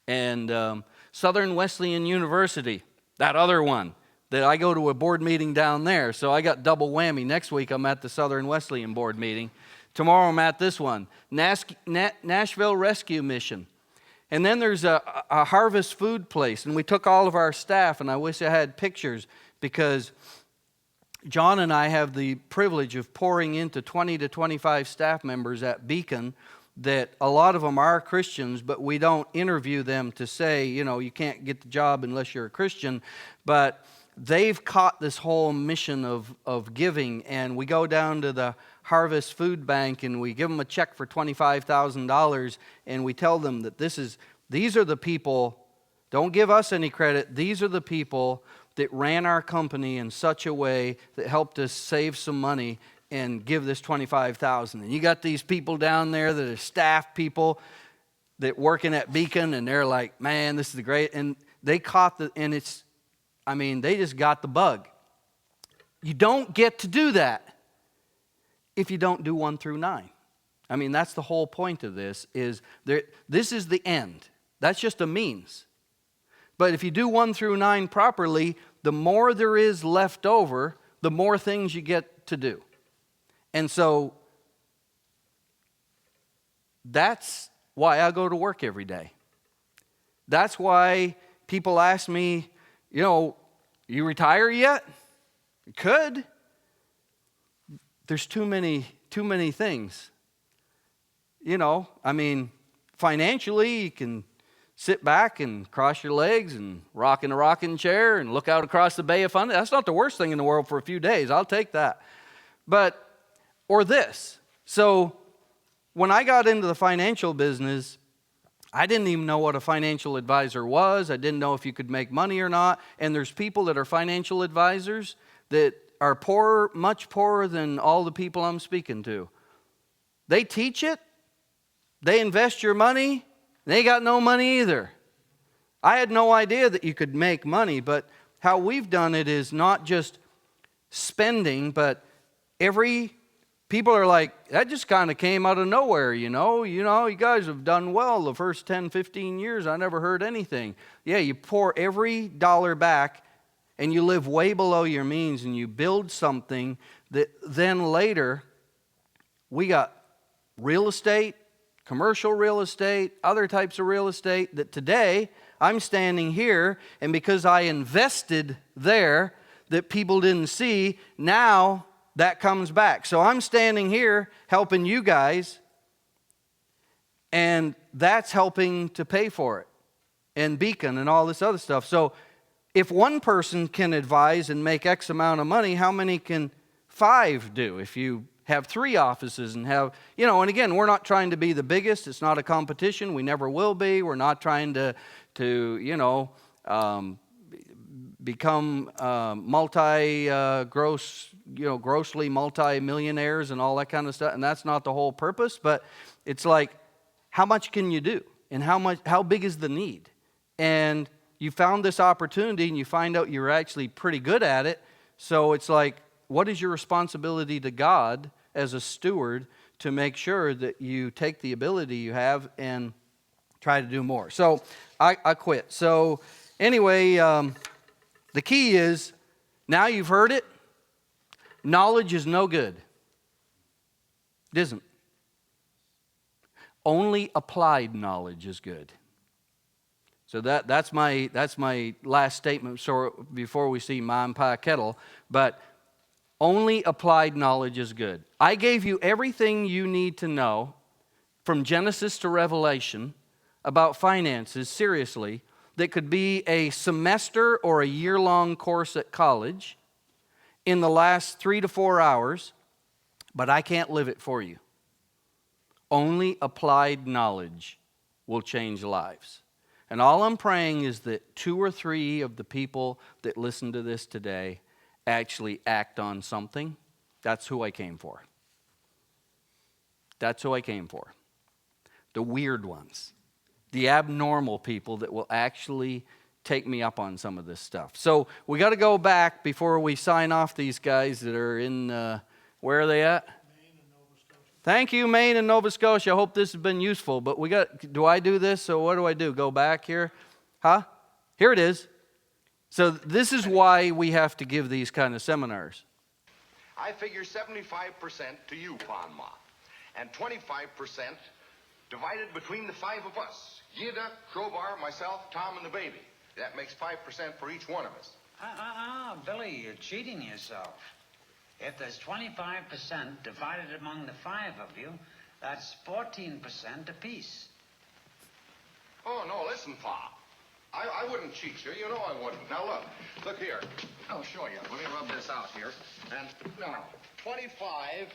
And Southern Wesleyan University, that other one, that I go to a board meeting down there, so I got double whammy. Next week I'm at the Southern Wesleyan board meeting. Tomorrow I'm at this one, Nashville Rescue Mission. And then there's a harvest food place, and we took all of our staff, and I wish I had pictures, because John and I have the privilege of pouring into 20 to 25 staff members at Beacon, that a lot of them are Christians, but we don't interview them to say, you know, you can't get the job unless you're a Christian. But they've caught this whole mission of giving, and we go down to the Harvest Food Bank, and we give them a check for $25,000, and we tell them that these are the people, don't give us any credit, these are the people that ran our company in such a way that helped us save some money and give this $25,000. And you got these people down there that are staff people that working at Beacon, and they're like, man, this is great. And they caught they just got the bug. You don't get to do that if you don't do 1 through 9. I mean, that's the whole point of this, this is the end. That's just a means. But if you do 1 through 9 properly, the more there is left over, the more things you get to do. And so that's why I go to work every day. That's why people ask me, you know, you retire yet? You could. There's too many things. You know, I mean, financially, you can sit back and cross your legs and rock in a rocking chair and look out across the Bay of Fundy. That's not the worst thing in the world for a few days. I'll take that. Or this. So when I got into the financial business, I didn't even know what a financial advisor was. I didn't know if you could make money or not. And there's people that are financial advisors that are poorer, much poorer than all the people I'm speaking to. They teach it. They invest your money. They got no money either. I had no idea that you could make money, but how we've done it is not just spending, but people are like, that just kind of came out of nowhere, you guys have done well the first 10, 15 years. I never heard anything. Yeah, you pour every dollar back and you live way below your means and you build something that then later we got real estate, commercial real estate, other types of real estate that today I'm standing here, and because I invested there that people didn't see, now that comes back. So I'm standing here helping you guys, and that's helping to pay for it, and Beacon and all this other stuff. So if one person can advise and make X amount of money, how many can 5 do? If you have 3 offices and have, and again, we're not trying to be the biggest. It's not a competition. We never will be. We're not trying to become grossly multi-millionaires and all that kind of stuff. And that's not the whole purpose. But it's like, how much can you do? And how big is the need? And you found this opportunity and you find out you're actually pretty good at it. So it's like, what is your responsibility to God as a steward to make sure that you take the ability you have and try to do more? So I quit. So anyway, the key is, now you've heard it, knowledge is no good. It isn't. Only applied knowledge is good. So that's my last statement before we see Ma and Pa Kettle. But only applied knowledge is good. I gave you everything you need to know from Genesis to Revelation about finances, seriously, that could be a semester or a year-long course at college in the last 3 to 4 hours, but I can't live it for you. Only applied knowledge will change lives. And all I'm praying is that 2 or 3 of the people that listen to this today actually act on something. That's who I came for. That's who I came for. The weird ones. The abnormal people that will actually take me up on some of this stuff. So we got to go back before we sign off these guys that are in, where are they at? Maine and Nova Scotia. Thank you, Maine and Nova Scotia. I hope this has been useful. But do I do this? So what do I do? Go back here? Huh? Here it is. So this is why we have to give these kind of seminars. I figure 75% to you, Pa and Ma, and 25% divided between the 5 of us. Yida, Crowbar, myself, Tom, and the baby. That makes 5% for each one of us. Billy, you're cheating yourself. If there's 25% divided among the 5 of you, that's 14% apiece. Oh, no, listen, Pa. I wouldn't cheat you. You know I wouldn't. Now, look here. I'll show you. Let me rub this out here. And now, 25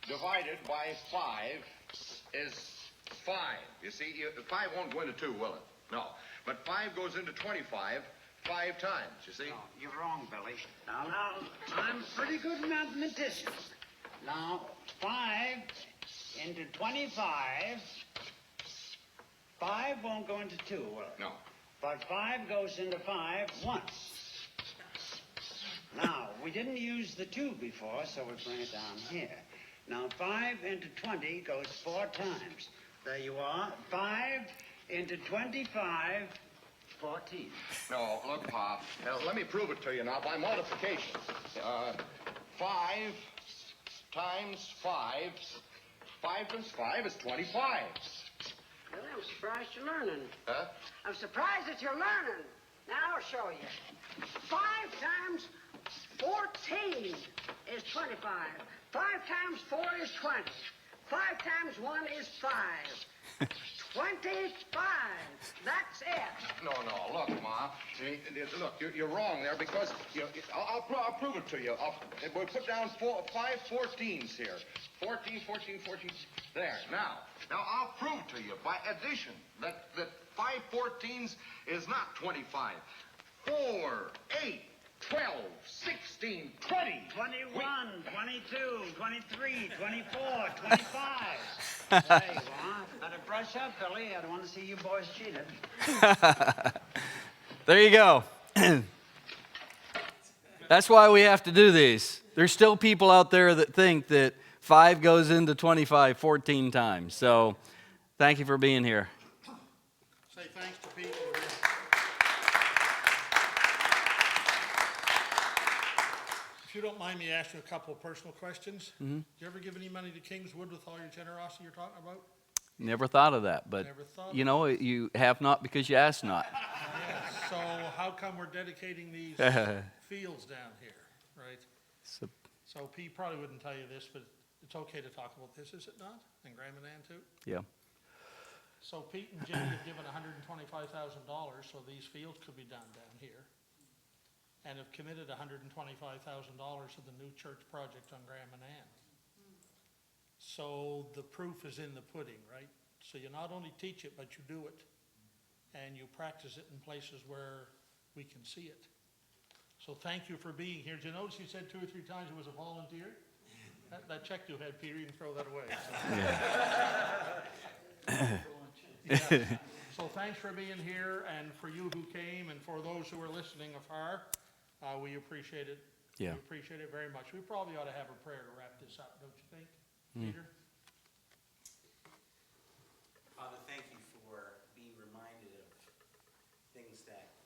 divided by 5 is 5. You see, 5 won't go into 2, will it? No. But 5 goes into 25 5 times, you see? No, you're wrong, Billy. Now, I'm a pretty good mathematician. Now, 5 into 25... 5 won't go into 2, will it? No. But 5 goes into 5 once. Now, we didn't use the 2 before, so we bring it down here. Now, 5 into 20 goes 4 times. There you are. 5 into 25, 14. No, look, Pa. Let me prove it to you now by multiplication. 5 times 5. 5 times 5 is 25. Well, I'm surprised you're learning. Huh? I'm surprised that you're learning. Now I'll show you. 5 times 14 is 25. 5 times 4 is 20. 5 times 1 is 5. 25. That's it. No, look, Ma. Look, you're wrong there because I'll prove it to you. We'll put down 5 14s here. 14, 14, 14. There. Now I'll prove to you by addition that 5 14s is not 25. 4, 8, 12, 16, 20. 21, 22, 23, 24, 25. There you are. Better brush up, Billy. I don't want to see you boys cheated. There you go. That's why we have to do these. There's still people out there that think that 5 goes into 25 14 times. So thank you for being here. Say thanks to Pete. If you don't mind me asking a couple of personal questions, do you ever give any money to Kingswood with all your generosity you're talking about? Never thought of that, but Never thought you of know, you have not because you ask not. So how come we're dedicating these fields down here, right? So Pete probably wouldn't tell you this, but it's okay to talk about this, is it not? And Graham and Ann too? Yeah. So Pete and Jenny have given $125,000 so these fields could be done down here. And have committed $125,000 to the new church project on Graham and Ann. So the proof is in the pudding, right? So you not only teach it, but you do it. And you practice it in places where we can see it. So thank you for being here. Did you notice you said 2 or 3 times it was a volunteer? That check you had, Peter, you can throw that away. So. Yeah. So thanks for being here, and for you who came, and for those who are listening afar, we appreciate it. Yeah. We appreciate it very much. We probably ought to have a prayer to wrap this up, don't you think, Peter? Father, thank you for being reminded of things that